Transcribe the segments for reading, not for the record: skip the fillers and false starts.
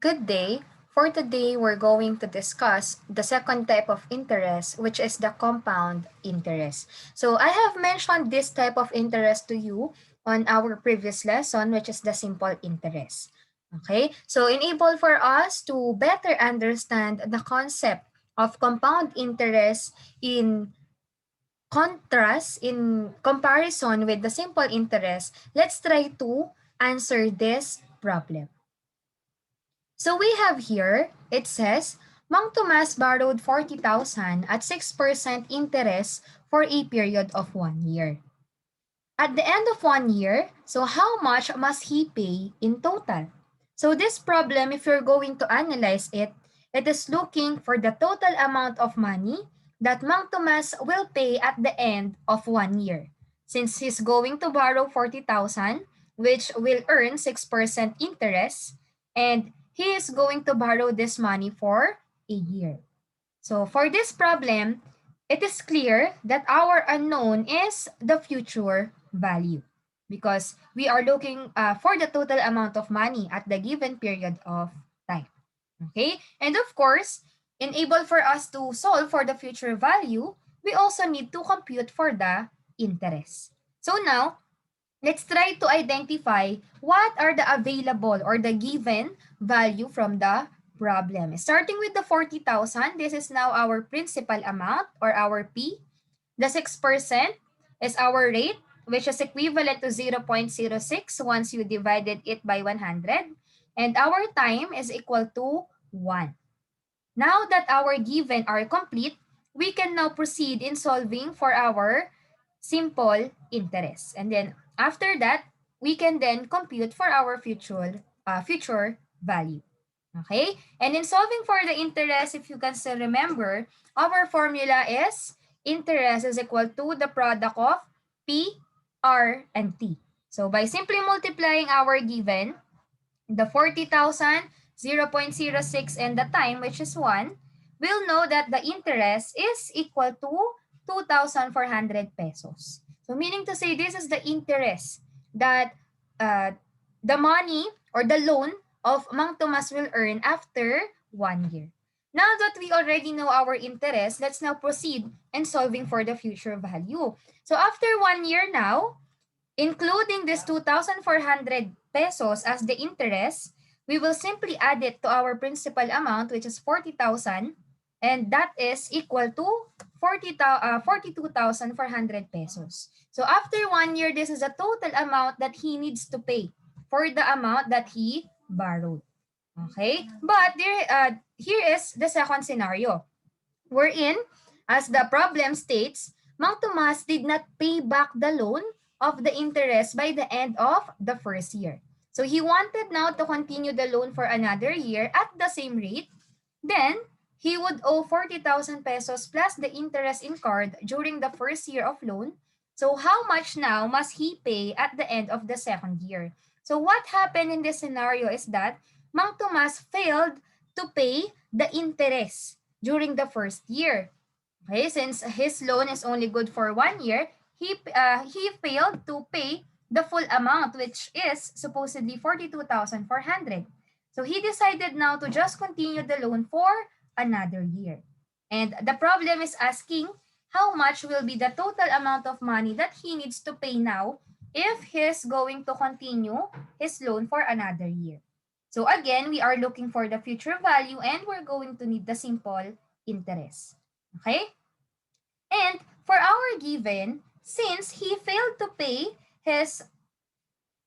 Good day. For today, we're going to discuss the second type of interest, which is the compound interest. So I have mentioned this type of interest to you on our previous lesson, which is the simple interest. Okay, so enable for us to better understand the concept of compound interest in comparison with the simple interest, let's try to answer this problem. So we have here, it says, Mang Tomas borrowed 40,000 at 6% interest for a period of 1 year. At the end of 1 year, so how much must he pay in total? So this problem, if you're going to analyze it, it is looking for the total amount of money that Mang Tomas will pay at the end of 1 year. Since he's going to borrow 40,000, which will earn 6% interest, and he is going to borrow this money for a year. So for this problem, it is clear that our unknown is the future value because we are looking for the total amount of money at the given period of time. Okay? And of course, enable for us to solve for the future value, we also need to compute for the interest. So now, let's try to identify what are the available or the given value from the problem. Starting with the 40,000, this is now our principal amount or our P. The 6% is our rate, which is equivalent to 0.06 once you divided it by 100. And our time is equal to 1. Now that our given are complete, we can now proceed in solving for our simple interest. And then after that, we can then compute for our future value. Okay? And in solving for the interest, if you can still remember, our formula is interest is equal to the product of P, R, and T. So by simply multiplying our given, the 40,000, 0.06, and the time, which is 1, we'll know that the interest is equal to 2,400 pesos. So meaning to say this is the interest that the money or the loan of Mang Tomas will earn after 1 year. Now that we already know our interest, let's now proceed in solving for the future value. So after 1 year now, including this 2,400 pesos as the interest, we will simply add it to our principal amount, which is 40,000, and that is equal to 42,400 pesos. So after 1 year, this is the total amount that he needs to pay for the amount that he borrowed. Okay? But here is the second scenario. Wherein, as the problem states, Mang Tomas did not pay back the loan of the interest by the end of the first year. So he wanted now to continue the loan for another year at the same rate. Then, he would owe 40,000 pesos plus the interest incurred during the first year of loan. So how much now must he pay at the end of the second year? So what happened in this scenario is that Mang Tomas failed to pay the interest during the first year. Okay, since his loan is only good for 1 year, he failed to pay the full amount, which is supposedly 42,400. So he decided now to just continue the loan for another year. And the problem is asking how much will be the total amount of money that he needs to pay now if he's going to continue his loan for another year. So again, we are looking for the future value and we're going to need the simple interest. Okay? And for our given, since he failed to pay his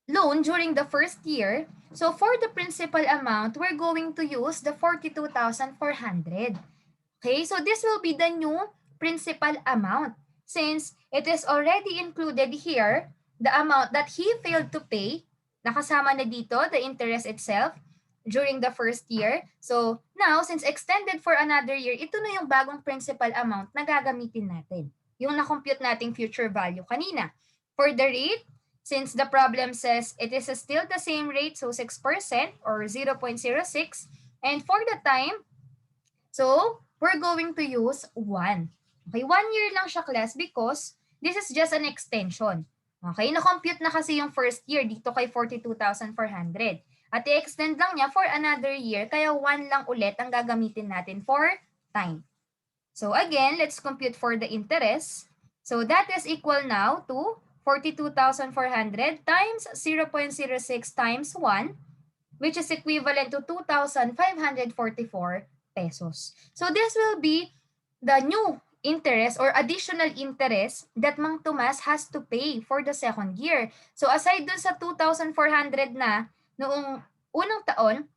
loan during the first year, so for the principal amount, we're going to use the 42,400. Okay, so this will be the new principal amount. Since it is already included here, the amount that he failed to pay, nakasama na dito, the interest itself, during the first year. So now, since extended for another year, ito na yung bagong principal amount na gagamitin natin. Yung na-compute nating future value kanina. For the rate, since the problem says it is still the same rate, so 6% or 0.06. And for the time, so we're going to use 1. Okay, 1 year lang siya class because this is just an extension. Okay, na-compute na kasi yung first year dito kay 42,400. At i-extend lang niya for another year, kaya 1 lang ulit ang gagamitin natin for time. So again, let's compute for the interest. So that is equal now to 42,400 times 0.06 times 1, which is equivalent to 2,544 pesos. So this will be the new interest or additional interest that Mang Tomas has to pay for the second year. So aside dun sa 2,400 na noong unang taon,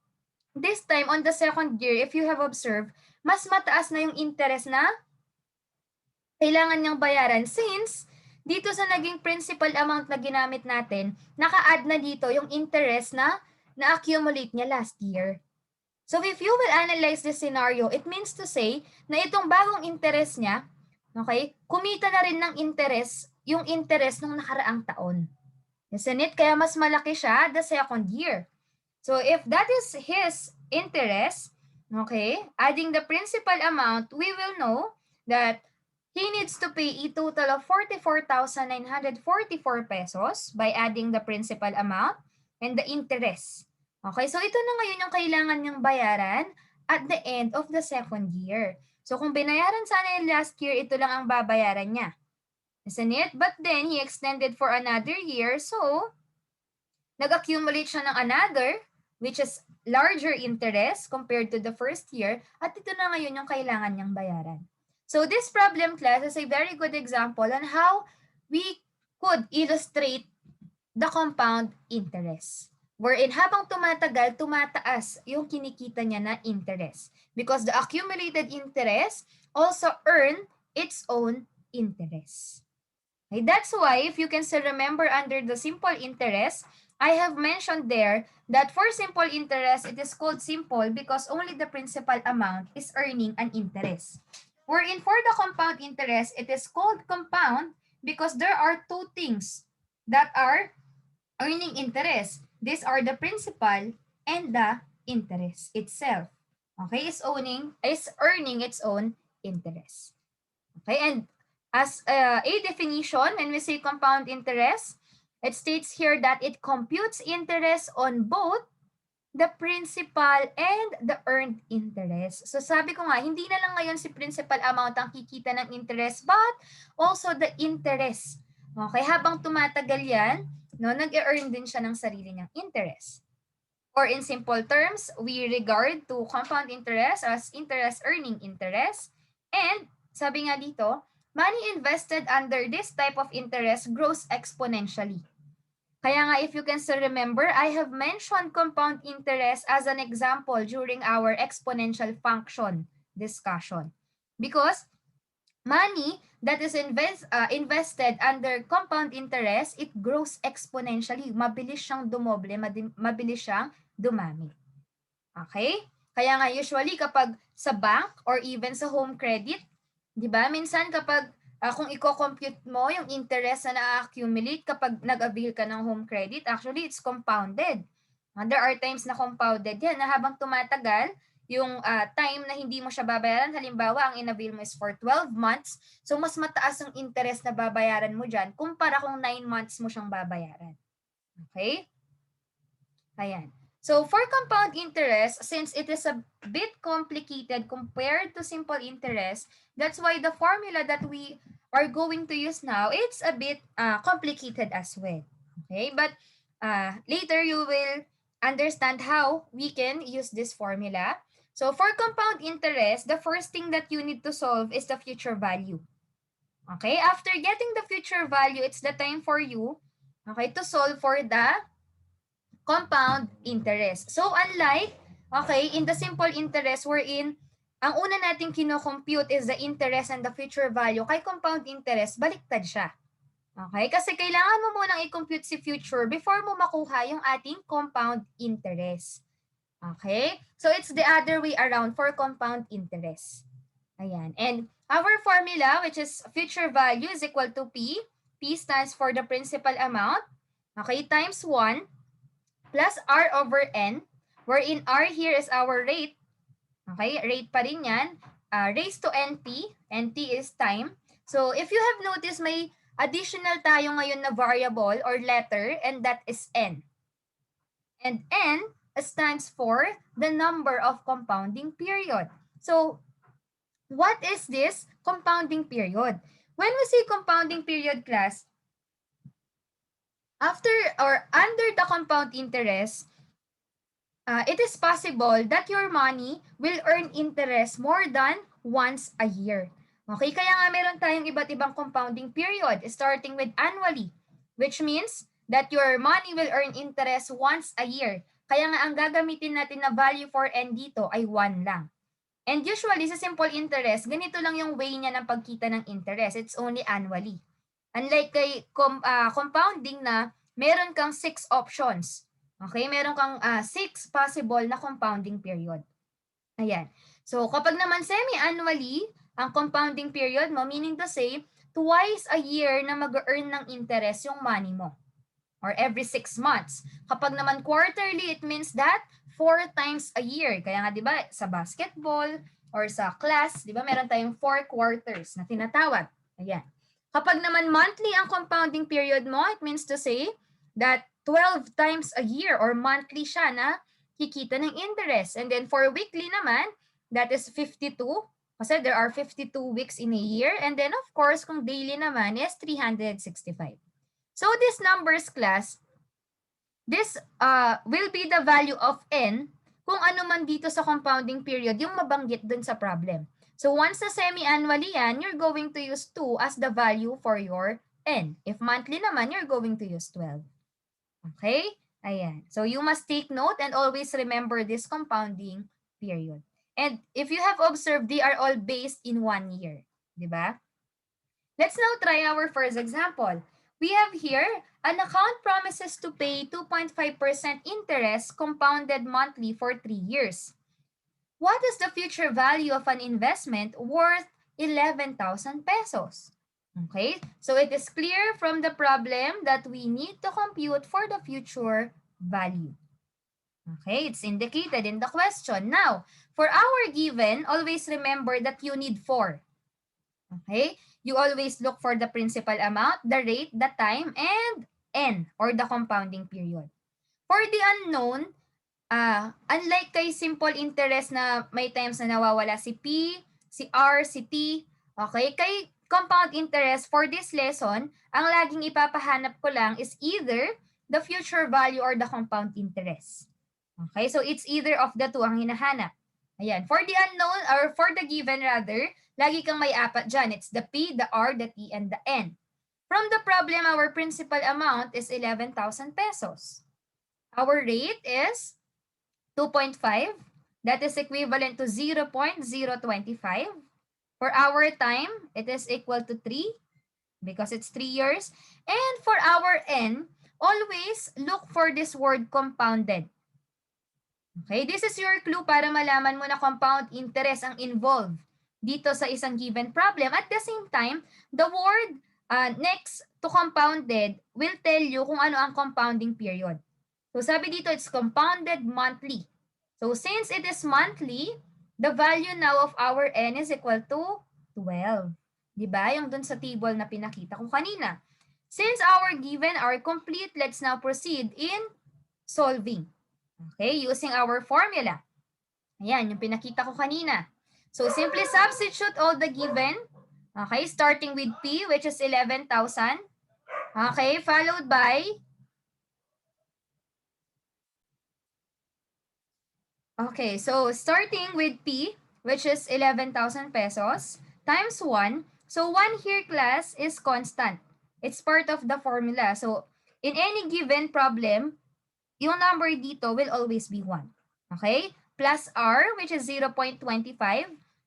this time on the second year, if you have observed, mas mataas na yung interest na kailangan niyang bayaran since dito sa naging principal amount na ginamit natin, naka-add na dito yung interest na na-accumulate niya last year. So if you will analyze this scenario, it means to say na itong bagong interest niya, okay, kumita na rin ng interest yung interest nung nakaraang taon. Isn't it? Kaya mas malaki siya the second year. So if that is his interest, okay, adding the principal amount, we will know that he needs to pay a total of 44,944 pesos by adding the principal amount and the interest. Okay, so ito na ngayon yung kailangan niyang bayaran at the end of the second year. So kung binayaran sana yung last year, ito lang ang babayaran niya. Isn't it? But then he extended for another year, so nag-accumulate siya ng another, which is larger interest compared to the first year, at ito na ngayon yung kailangan niyang bayaran. So this problem class is a very good example on how we could illustrate the compound interest. Wherein habang tumatagal, tumataas yung kinikita niya na interest. Because the accumulated interest also earn its own interest. Okay, that's why if you can still remember under the simple interest, I have mentioned there that for simple interest, it is called simple because only the principal amount is earning an interest. Wherein for the compound interest, it is called compound because there are two things that are earning interest. These are the principal and the interest itself. Okay, is earning its own interest. Okay, and as a definition, when we say compound interest, it states here that it computes interest on both the principal and the earned interest. So sabi ko nga, hindi na lang ngayon si principal amount ang kikita ng interest, but also the interest. Okay, habang tumatagal yan, no, nag-earn din siya ng sarili niyang interest. Or in simple terms, we regard to compound interest as interest earning interest. And sabi nga dito, money invested under this type of interest grows exponentially. Kaya nga, if you can still remember, I have mentioned compound interest as an example during our exponential function discussion. Because money that is invested under compound interest, it grows exponentially. Mabilis siyang dumoble, mabilis siyang dumami. Okay? Kaya nga, usually kapag sa bank or even sa home credit, di ba, minsan kapag kung i-compute mo yung interest na na-accumulate kapag nag-avail ka ng home credit, actually it's compounded. There are times na compounded yan na habang tumatagal, yung time na hindi mo siya babayaran, halimbawa ang in-avail mo is for 12 months, so mas mataas ang interest na babayaran mo dyan kumpara kung 9 months mo siyang babayaran. Okay? Ayan. So for compound interest, since it is a bit complicated compared to simple interest, that's why the formula that we are going to use now, it's a bit complicated as well. Okay, but later you will understand how we can use this formula. So for compound interest, the first thing that you need to solve is the future value. Okay, after getting the future value, it's the time for you, okay, to solve for the compound interest. So unlike, okay, in the simple interest wherein ang una nating kino-compute is the interest and the future value, kay compound interest, baliktad siya. Okay? Kasi kailangan mo munang i-compute si future before mo makuha yung ating compound interest. Okay? So it's the other way around for compound interest. Ayan. And our formula, which is future value is equal to P. P stands for the principal amount. Okay? Times 1 plus R over N, wherein R here is our rate. Okay, rate pa rin yan. Raised to NT, NT is time. So if you have noticed, may additional tayo ngayon na variable or letter, and that is N. And N stands for the number of compounding period. So, what is this compounding period? When we say compounding period, class, after or under the compound interest, it is possible that your money will earn interest more than once a year. Okay, kaya nga meron tayong iba't ibang compounding period starting with annually, which means that your money will earn interest once a year. Kaya nga ang gagamitin natin na value for n dito ay 1 lang. And usually sa simple interest, ganito lang yung way niya ng pagkita ng interest. It's only annually. Unlike kay compounding na meron kang 6 options. Okay, meron kang 6 possible na compounding period. Ayan. So kapag naman semi-annually, ang compounding period mo, meaning to say, twice a year na mag-earn ng interest yung money mo. Or every 6 months. Kapag naman quarterly, it means that 4 times a year. Kaya nga 'di ba sa basketball or sa class, 'di ba meron tayong 4 quarters na tinatawag. Ayan. Kapag naman monthly ang compounding period mo, it means to say that 12 times a year or monthly siya na kikita ng interest. And then for weekly naman, that is 52 kasi there are 52 weeks in a year. And then of course, kung daily naman is 365. So this numbers, class, this will be the value of n kung ano man dito sa compounding period yung mabanggit dun sa problem. So once na semi-annually yan, you're going to use 2 as the value for your n. If monthly naman, you're going to use 12. Okay? Ayan. So you must take note and always remember this compounding period. And if you have observed, they are all based in 1 year. Diba? Let's now try our first example. We have here, an account promises to pay 2.5% interest compounded monthly for 3 years. What is the future value of an investment worth 11,000 pesos? Okay, so it is clear from the problem that we need to compute for the future value. Okay, it's indicated in the question. Now, for our given, always remember that you need 4. Okay, you always look for the principal amount, the rate, the time, and n, or the compounding period. For the unknown, unlike kay simple interest na may times na nawawala si P, si R, si T, okay, kay compound interest for this lesson, ang laging ipapahanap ko lang is either the future value or the compound interest. Okay, so it's either of the two ang hinahanap. Ayan, for the unknown, or for the given rather, lagi kang may 4 dyan. It's the P, the R, the T, and the N. From the problem, our principal amount is 11,000 pesos. Our rate is 2.5. That is equivalent to 0.025. For our time, it is equal to 3 because it's 3 years. And for our N, always look for this word compounded. Okay, this is your clue para malaman mo na compound interest ang involved dito sa isang given problem. At the same time, the word next to compounded will tell you kung ano ang compounding period. So sabi dito, it's compounded monthly. So since it is monthly, the value now of our n is equal to 12. Diba? Yung dun sa table na pinakita ko kanina. Since our given are complete, let's now proceed in solving. Okay, using our formula. Ayan, yung pinakita ko kanina. So, simply substitute all the given. Okay, starting with P, which is 11,000. Okay, followed by... Okay, so starting with P, which is 11,000 pesos, times 1. So, 1 here, class, is constant. It's part of the formula. So, in any given problem, yung number dito will always be 1. Okay? Plus R, which is 0.25,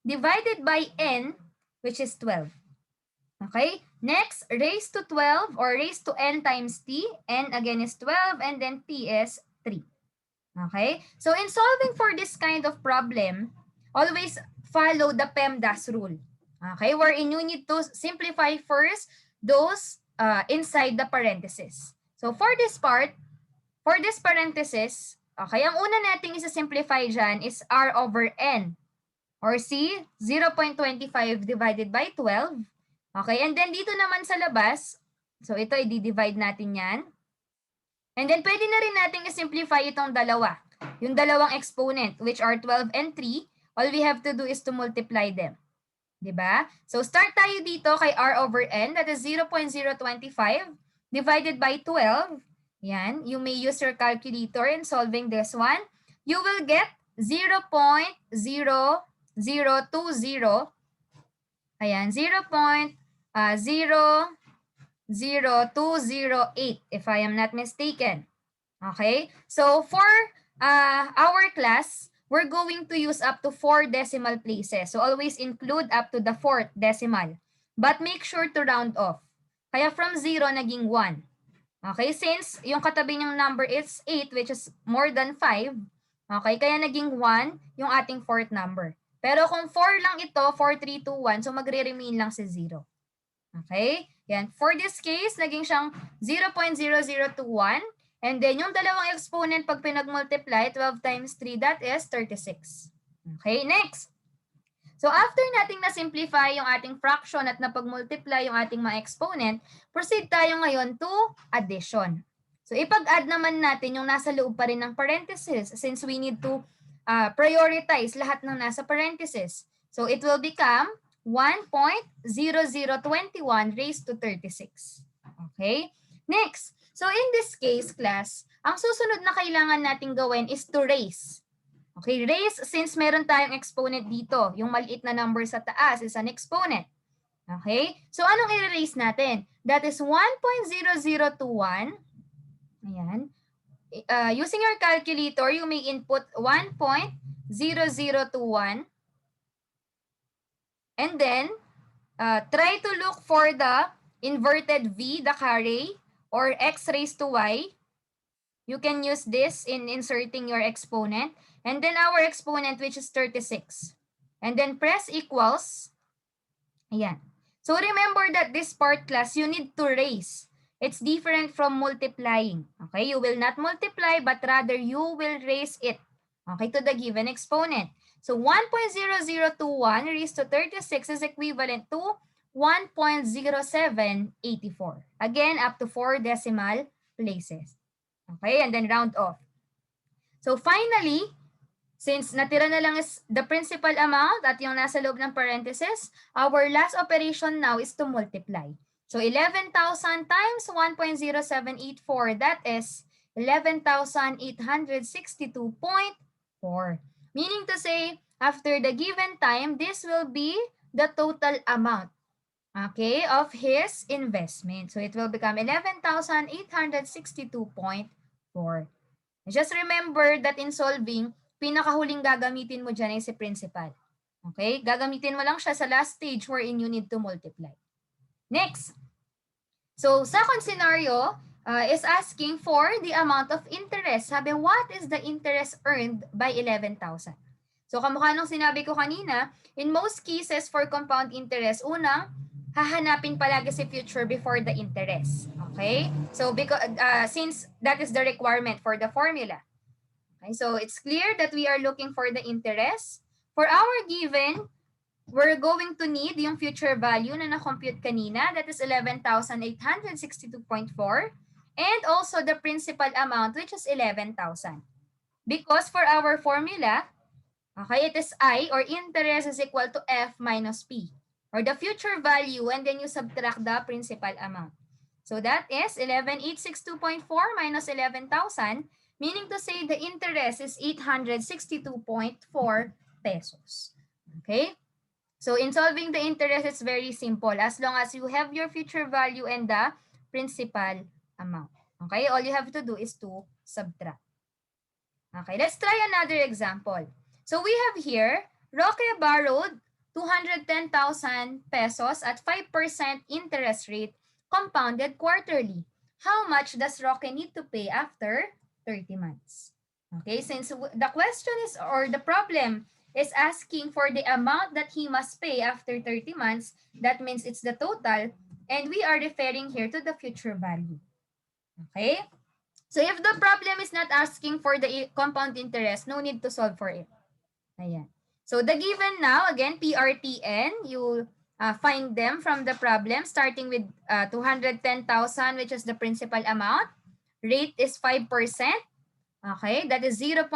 divided by N, which is 12. Okay? Next, raised to 12 or raised to N times T. N again is 12 and then T is 3. Okay? So in solving for this kind of problem, always follow the PEMDAS rule. Okay? Wherein you need to simplify first those inside the parentheses. So for this part, for this parenthesis, okay, ang una nating isa-simplify dyan is R over N. Or C, 0.25 divided by 12. Okay, and then dito naman sa labas, so ito, i-divide natin yan. And then pwede na rin natin i-simplify itong dalawa. yung dalawang exponent, which are 12 and 3, all we have to do is to multiply them. Diba? So start tayo dito kay r over n, that is 0.025 divided by 12. Yan, you may use your calculator in solving this one. You will get 0.0020. Ayan, 0.00208 if I am not mistaken. Okay? So for our class, we're going to use up to 4 decimal places. So always include up to the 4th decimal. But make sure to round off. Kaya from 0 naging 1. Okay? Since yung katabi niyang number is 8, which is more than 5, okay? Kaya naging 1 yung ating 4th number. Pero kung 4 lang ito, 4, 3, 2, 1, so magre-remain lang si 0. Okay? Yan. For this case, naging siyang 0.0021. And then, yung dalawang exponent pag pinag-multiply, 12 times 3, that is 36. Okay, next. So, after nating na-simplify yung ating fraction at napag-multiply yung ating mga exponent, proceed tayo ngayon to addition. So, ipag-add naman natin yung nasa loob pa rin ng parenthesis since we need to prioritize lahat ng nasa parenthesis. So, it will become 1.0021 raised to 36. Okay? Next. So, in this case, class, ang susunod na kailangan nating gawin is to raise. Okay, raise since meron tayong exponent dito. Yung maliit na number sa taas is an exponent. Okay? So, anong i-raise natin? That is 1.0021. Ayan. Using your calculator, you may input 1.0021. And then, try to look for the inverted V, the carry, or x raised to y. You can use this in inserting your exponent. And then our exponent, which is 36. And then press equals. Ayan. So remember that this part, class, you need to raise. It's different from multiplying. Okay? You will not multiply, but rather you will raise it. Okay? To the given exponent. So 1.0021 raised to 36 is equivalent to 1.0784. Again, up to 4 decimal places. Okay, and then round off. So finally, since natira na lang is the principal amount at yung nasa loob ng parenthesis, our last operation now is to multiply. So 11,000 times 1.0784, that is 11,862.4. Meaning to say, after the given time, this will be the total amount, okay, of his investment. So it will become 11,862.4. Just remember that in solving, pinakahuling gagamitin mo dyan ay si principal. Okay? Gagamitin mo lang siya sa last stage wherein you need to multiply. Next. So, second scenario is asking for the amount of interest. Sabi, what is the interest earned by 11,000? So, kamukha nung sinabi ko kanina, in most cases for compound interest, unang, hahanapin palagi si future before the interest. Okay? So, because, since that is the requirement for the formula. Okay? So, it's clear that we are looking for the interest. For our given, we're going to need yung future value na na-compute kanina. That is 11,862.4. And also the principal amount, which is 11,000. Because for our formula, okay, it is I, or interest is equal to F minus P. Or the future value, and then you subtract the principal amount. So that is 11,862.4 minus 11,000, meaning to say the interest is 862.4 pesos. Okay? So in solving the interest, it's very simple. As long as you have your future value and the principal amount. Okay? All you have to do is to subtract. Okay, let's try another example. So we have here, Roque borrowed 210,000 pesos at 5% interest rate compounded quarterly. How much does Roque need to pay after 30 months? Okay, since the question is, or the problem is asking for the amount that he must pay after 30 months, that means it's the total, and we are referring here to the future value. Okay? So if the problem is not asking for the compound interest, no need to solve for it. Ayan. So the given now, again, PRTN, you find them from the problem, starting with 210,000, which is the principal amount. Rate is 5%. Okay, that is 0.05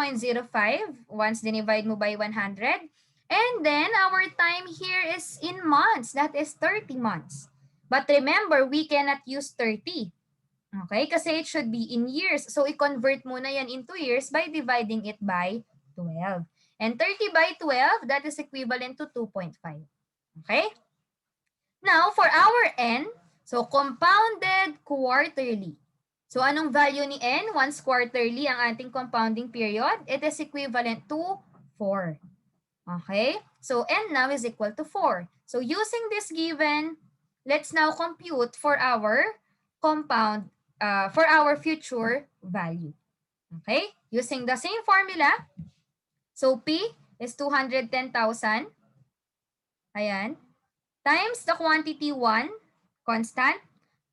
once divide mo by 100. And then our time here is in months. That is 30 months. But remember, we cannot use 30. Okay, kasi it should be in years. So i-convert muna yan into years by dividing it by 12. And 30 by 12, that is equivalent to 2.5. Okay? Now, for our n, so compounded quarterly. So anong value ni n? Once quarterly ang ating compounding period, it is equivalent to 4. Okay? So n now is equal to 4. So using this given, let's now compute for our compound, for our future value. Okay? Using the same formula, so P is 210,000. Ayan. Times the quantity 1, constant,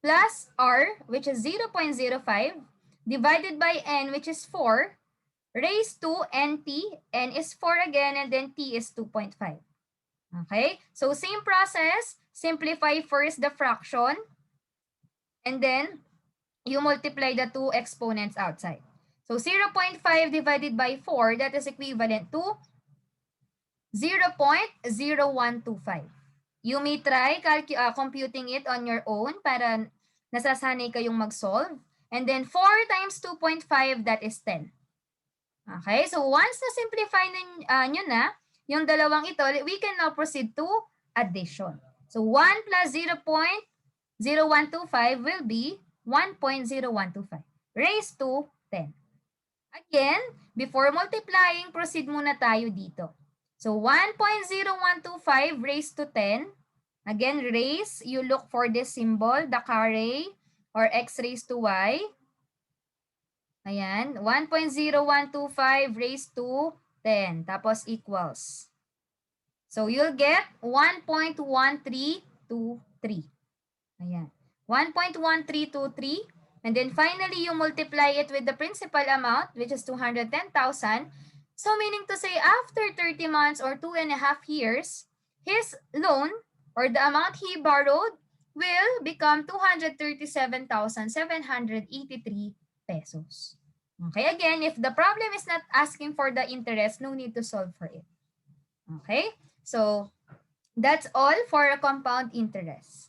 plus R, which is 0.05, divided by N, which is 4, raised to NT. N is 4 again, and then T is 2.5. Okay? So same process. Simplify first the fraction, and then you multiply the two exponents outside. So 0.5 divided by 4, that is equivalent to 0.0125. You may try computing it on your own para nasasanay kayong mag-solve. And then 4 times 2.5, that is 10. Okay, so once na-simplify nyo na yung dalawang ito, we can now proceed to addition. So 1 plus 0.0125 will be 1.0125 raised to 10. Again, before multiplying, proceed muna tayo dito. So 1.0125 raised to 10. Again, raise, you look for this symbol, the carré or x raised to y. Ayan, 1.0125 raised to 10. Tapos equals. So you'll get 1.1323. Ayan, 1.1323. And then finally, you multiply it with the principal amount, which is 210,000. So meaning to say, after 30 months or 2.5 years, his loan or the amount he borrowed will become 237,783 pesos. Okay, again, if the problem is not asking for the interest, no need to solve for it. Okay, so that's all for a compound interest.